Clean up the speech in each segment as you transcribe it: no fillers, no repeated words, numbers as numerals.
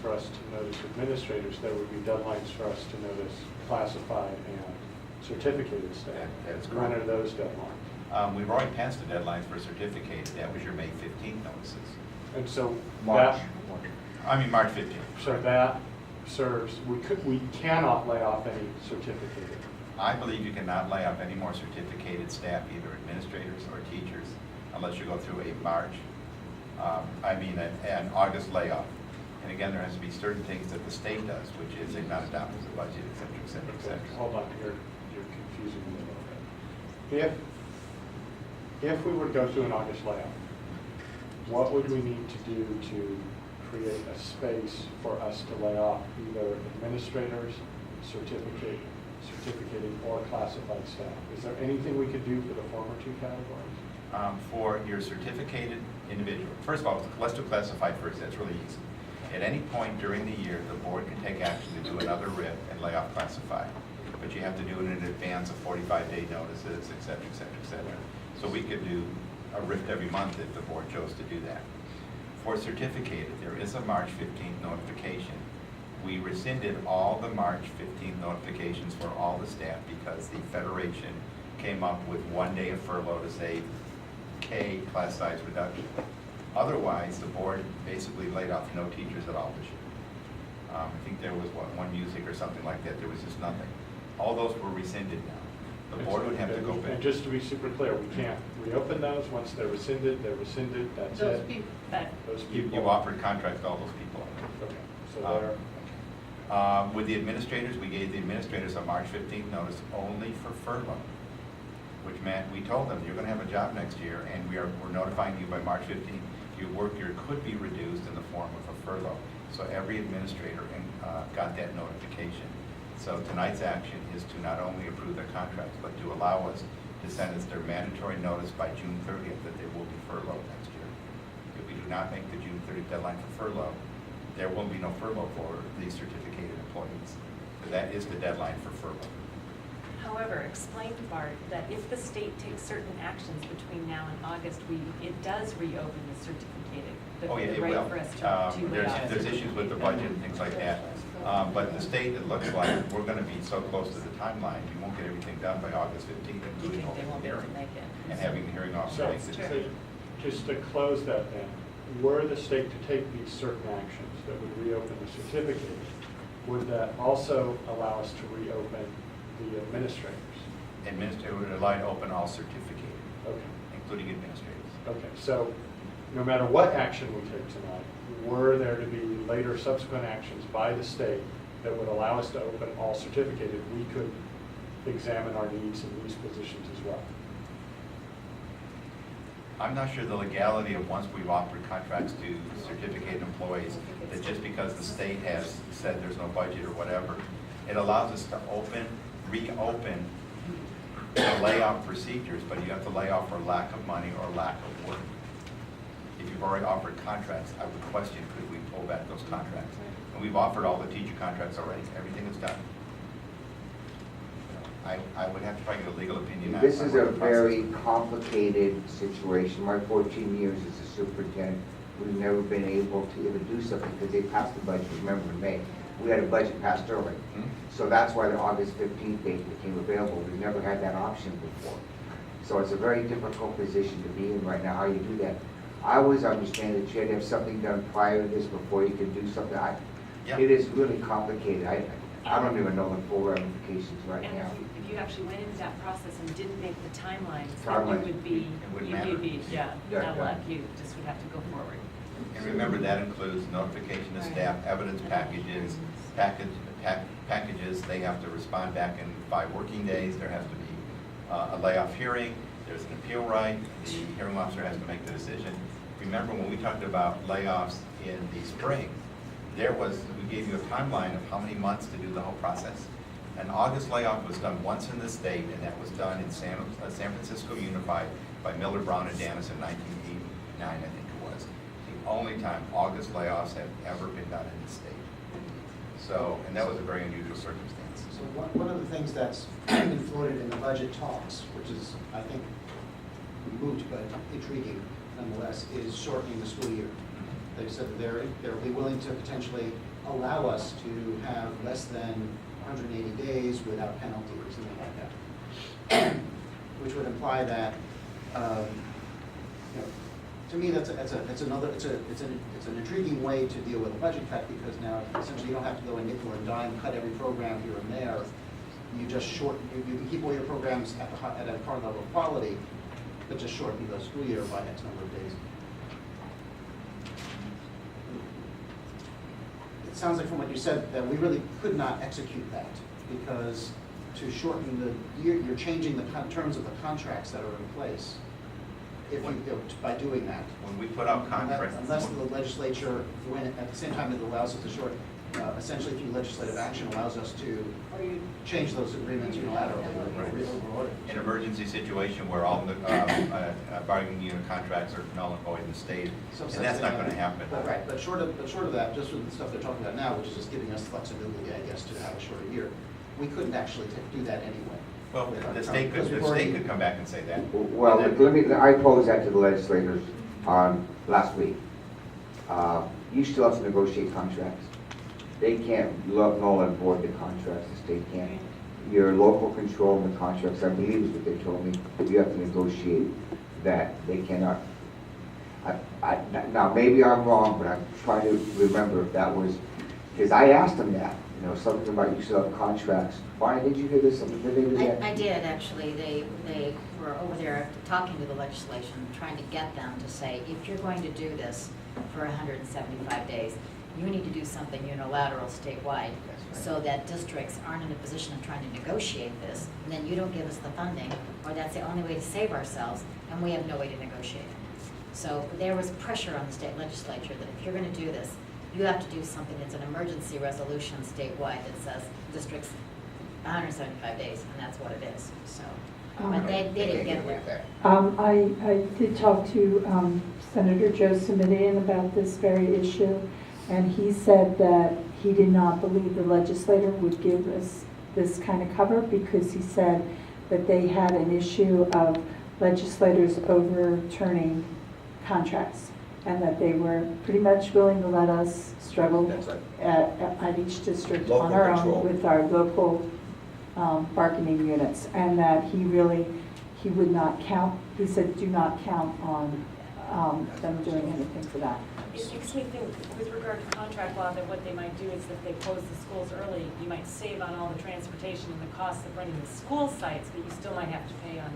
for us to notice administrators, there would be deadlines for us to notice classified and certificated staff. That's When correct. are those deadlines? We've already passed the deadlines for certificated. That was your May 15th notices. And so March. March 15th. So that serves, we cannot lay off any certificated. I believe you cannot lay off any more certificated staff, either administrators or teachers, unless you go through a March, an August layoff. And again, there has to be certain things that the state does, which is they've not adopted the budget, et cetera, et cetera, et cetera. Hold on, you're confusing me a little bit. If we were to go through an August layoff, what would we need to do to create a space for us to lay off either administrators, certificated or classified staff? Is there anything we could do for the former two categories? For your certificated individual, first of all, let's do classified first. That's really easy. At any point during the year, the board can take action to do another RIF and lay off classified. But you have to do it in advance of 45-day notices, et cetera, et cetera, et cetera. So we could do a RIF every month if the board chose to do that. For certificated, there is a March 15th notification. We rescinded all the March 15th notifications for all the staff because the Federation came up with 1 day of furlough to save K class size reduction. Otherwise, the board basically laid off no teachers at all this year. I think there was one music or something like that. There was just nothing. All those were rescinded now. The board would have to go back. And just to be super clear, we can't reopen those. Once they're rescinded, that's Those it. people, Those people. You've offered contracts to all those people. Okay, so they're, With the administrators, we gave the administrators a March 15th notice only for furlough, which meant we told them, you're going to have a job next year, and we're notifying you by March 15th. Your work year could be reduced in the form of a furlough. So every administrator got that notification. So tonight's action is to not only approve their contracts, but to allow us to send us their mandatory notice by June 30th that they will be furloughed next year. If we do not make the June 30th deadline for furlough, there will be no furlough for these certificated employees. So that is the deadline for furlough. However, explain to Bart that if the state takes certain actions between now and August, it does reopen the certificated. Oh, yeah, it right will. for us to lay off. There's issues with the budget and things like that. But the state, it looks like we're going to be so close to the timeline, we won't get everything done by August 15th, You including think they holding won't the be able hearing to make it? and having the hearing officer so, make the so decision. just to close that then, were the state to take these certain actions that would reopen the certificate, would that also allow us to reopen the administrators? Administrator would allow to open all certificated, Okay. including administrators. Okay, so no matter what action we take tonight, were there to be later subsequent actions by the state that would allow us to open all certificated, we could examine our needs in these positions as well. I'm not sure the legality of once we've offered contracts to certificated employees, that just because the state has said there's no budget or whatever, it allows us to reopen the layoff procedures, but you have to lay off for lack of money or lack of work. If you've already offered contracts, I would question, could we pull back those contracts? And we've offered all the teacher contracts already, everything is done. I would have to probably get a legal opinion on This is a what the process very would be. complicated situation. My 14 years as a superintendent, we've never been able to even do something because they passed the budget, remember in May. We had a budget passed early. So that's why the August 15th date became available. We've never had that option before. So it's a very difficult position to be in right now, how you do that. I always understand that you had to have something done prior to this before you can do something. Yeah. It is really complicated. I don't even know the full ramifications right And now. if you actually went into that process and didn't make the timelines, then Timelines. you would be, It wouldn't matter. you'd be, Yeah, out yeah. of luck. You just would have to go forward. And remember, that includes notification to staff, evidence packages, packages, they have to respond back in 5 working days, there has to be a layoff hearing, there's an appeal right, the hearing officer has to make the decision. Remember when we talked about layoffs in the spring, we gave you a timeline of how many months to do the whole process. An August layoff was done once in the state, and that was done in San Francisco Unified by Miller, Brown, and Dennis in 1989, I think it was. The only time August layoffs have ever been done in the state. So, and that was a very unusual circumstance. So one of the things that's been floated in the budget talks, which is, I think, moot but intriguing nonetheless, is shortening the school year. They said that they'll be willing to potentially allow us to have less than 180 days without penalty or something like that. Which would imply that, you know, to me, it's an intriguing way to deal with a budget cut, because now essentially you don't have to go and nickel and dime, cut every program here and there. You just shorten, you can keep all your programs at a current level of quality, but just shorten the school year by X number of days. It sounds like from what you said that we really could not execute that, because to shorten the year, you're changing the terms of the contracts that are in place. If you, by doing that. When we put out contracts. Unless the legislature, when at the same time it allows us to short, essentially through legislative action allows us to change those agreements unilaterally or order. An emergency situation where all the bargaining unit contracts are null and void in the state, and that's not going to happen. Right, but short of that, just with the stuff they're talking about now, which is just giving us flexibility, I guess, to have a shorter year, we couldn't actually do that anyway. Well, the state could come back and say that. Well, I posed that to the legislators last week. You still have to negotiate contracts. They can't null and void the contracts, the state can't. Your local control in the contracts, I believe is what they told me, you have to negotiate that. They cannot. Now, maybe I'm wrong, but I'm trying to remember if that was, because I asked them that, you know, something about you still have contracts. Why did you hear this? Did they do that? I did, actually. They were over there talking to the legislation, trying to get them to say, if you're going to do this for 175 days, you need to do something unilateral statewide, so that districts aren't in a position of trying to negotiate this, and then you don't give us the funding, or that's the only way to save ourselves, and we have no way to negotiate it. So there was pressure on the state legislature that if you're going to do this, you have to do something that's an emergency resolution statewide that says districts 175 days, and that's what it is. So, but they didn't get there. I did talk to Senator Joe Simitian about this very issue, and he said that he did not believe the legislator would give us this kind of cover, because he said that they had an issue of legislators overturning contracts, and that they were pretty much willing to let us struggle That's right. at each district Local on our control. own with our local bargaining units, and that he would not count, he said, do not count on them doing anything for that. It makes me think, with regard to contract law, that what they might do is if they close the schools early, you might save on all the transportation and the costs of running the school sites, but you still might have to pay on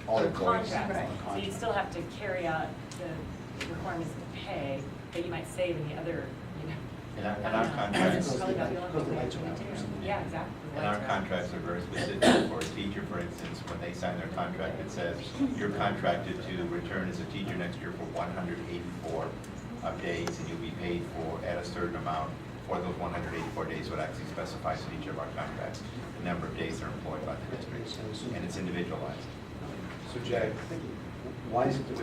All the employees. contracts. Right. So you still have to carry out the requirements of pay, but you might save in the other, you know. And our I don't know. contracts, That's probably not the Because only the thing lights we are have out to or do. something. Yeah, exactly. The and our lights are out. contracts are very specific. For a teacher, for instance, when they sign their contract, it says you're contracted to return as a teacher next year for 184 days, and you'll be paid at a certain amount for those 184 days. What actually specifies in each of our contracts the number of days they're employed by the district, and it's individualized. So Jay, why is it the way